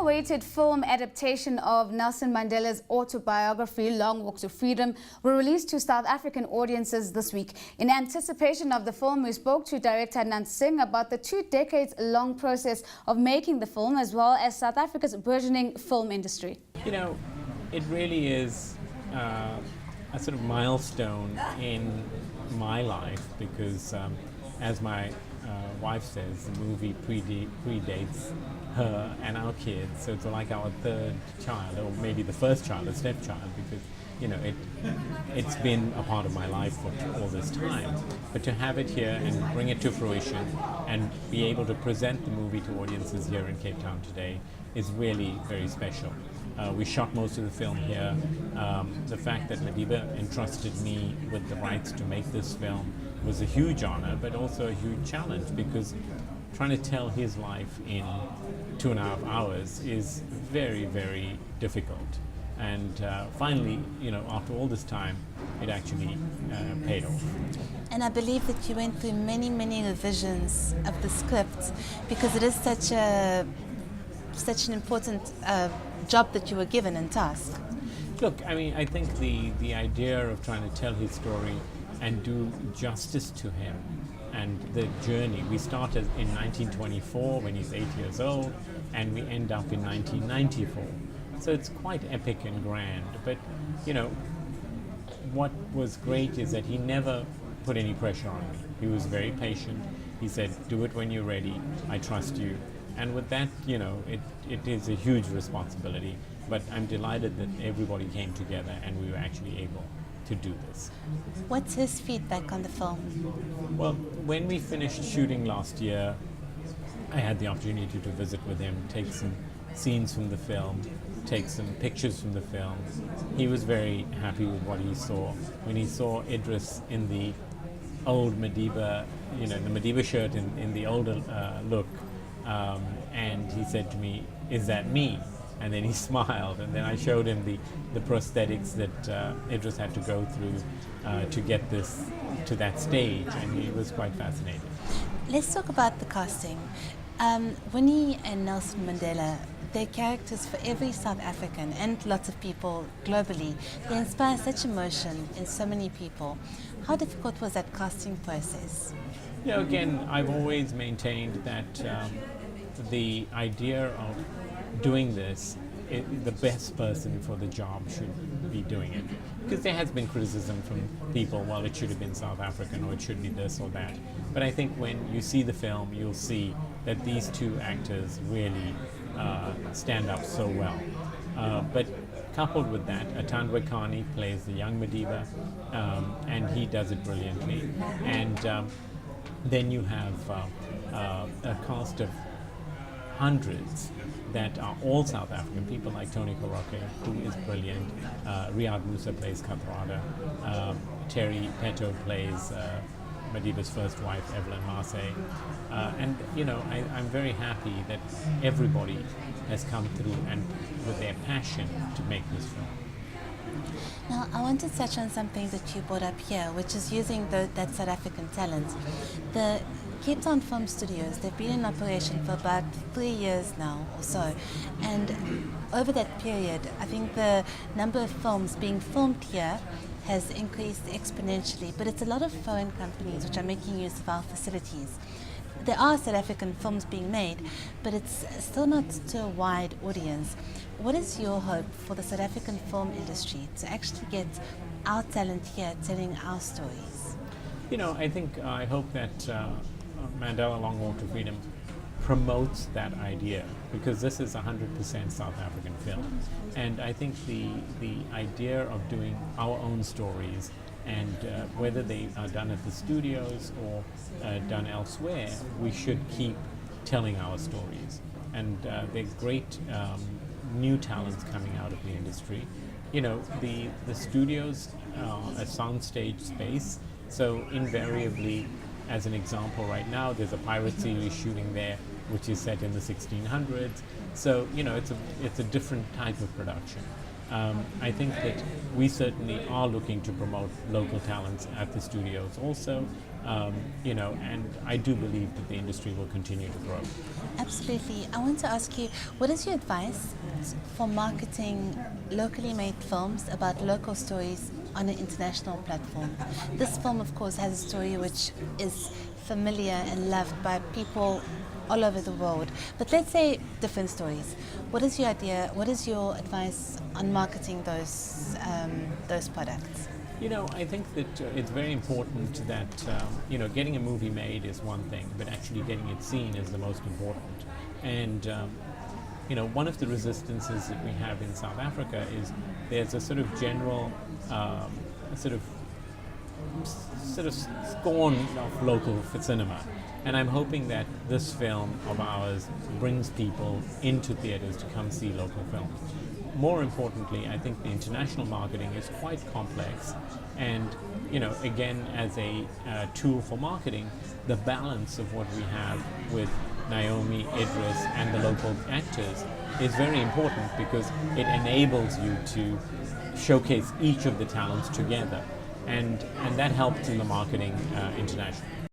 long-awaited film adaptation of Nelson Mandela's autobiography, Long Walk to Freedom, will release to South African audiences this week. In anticipation of the film, we spoke to director Nelson about the 2 decades-long process of making the film, as well as South Africa's burgeoning film industry. You know, it really is a sort of milestone in my life because, as my wife says, the movie predates her and our kids, so it's like our 3rd child, or maybe the first child, a stepchild, because you know it's been a part of my life for all this time. But to have it here and bring it to fruition and be able to present the movie to audiences here in Cape Town today is really very special. We shot most of the film here. The fact that Madiba entrusted me with the rights to make this film was a huge honor, but also a huge challenge, because trying to tell his life in 2.5 hours is very, very difficult. And finally, you know, after all this time, it actually paid off. And I believe that you went through many, many revisions of the script, because it is such an important job that you were given and task. Look, I mean, I think the idea of trying to tell his story and do justice to him and the journey. We started in 1924 when he's 8 years old, and we end up in 1994. So it's quite epic and grand. But, you know, what was great is that he never put any pressure on me. He was very patient. He said, do it when you're ready. I trust you. And with that, you know, it is a huge responsibility. But I'm delighted that everybody came together and we were actually able to do this. What's his feedback on the film? Well, when we finished shooting last year, I had the opportunity to visit with him, take some scenes from the film, take some pictures from the film. He was very happy with what he saw. When he saw Idris in the old Madiba, you know, the Madiba shirt in the older look, and he said to me, "Is that me?" And then he smiled, and then I showed him the prosthetics that Idris had to go through to get this to that stage, and he was quite fascinated. Let's talk about the casting. Winnie and Nelson Mandela, they're characters for every South African and lots of people globally. They inspire such emotion in so many people. How difficult was that casting process? You know, again, I've always maintained that the idea of doing this, the best person for the job should be doing it. Because there has been criticism from people, well, it should have been South African, or it should be this or that. But I think when you see the film, you'll see that these 2 actors really stand up so well. But coupled with that, Atandwe Khani plays the young Madiba, and he does it brilliantly. And then you have a cast of hundreds that are all South African, people like Tony Koroke, who is brilliant, Riyad Musa plays Kathrada, Terry Petto plays Madiba's first wife, Evelyn Marseille, and you know, I'm very happy that everybody has come through and with their passion to make this film. Now, I want to touch on something that you brought up here, which is using that South African talent. The Cape Town Film Studios, they've been in operation for about 3 years now or so, and over that period, I think the number of films being filmed here has increased exponentially, but it's a lot of foreign companies which are making use of our facilities. There are South African films being made, but it's still not to a wide audience. What is your hope for the South African film industry to actually get our talent here telling our stories? You know, I hope that Mandela Long Walk to Freedom promotes that idea, because this is 100% South African film. And I think the idea of doing our own stories, and whether they are done at the studios or done elsewhere, we should keep telling our stories. And there are great new talents coming out of the industry. You know, the studios are a soundstage space, so invariably, as an example, right now there's a pirate series shooting there, which is set in the 1600s. So you know, it's a different type of production. I think that we certainly are looking to promote local talents at the studios also, and I do believe that the industry will continue to grow. Absolutely. I want to ask you, what is your advice for marketing locally made films about local stories on an international platform? This film, of course, has a story which is familiar and loved by people all over the world. But let's say different stories. What is your idea? What is your advice on marketing those products? I think that it's very important that, getting a movie made is one thing, but actually getting it seen is the most important. And, one of the resistances that we have in South Africa is there's a sort of general sort of scorn of local cinema. And I'm hoping that this film of ours brings people into theaters to come see local films. More importantly, I think the international marketing is quite complex, and again, as a tool for marketing, the balance of what we have with Naomi, Idris, and the local actors is very important because it enables you to showcase each of the talents together, and that helps in the marketing internationally.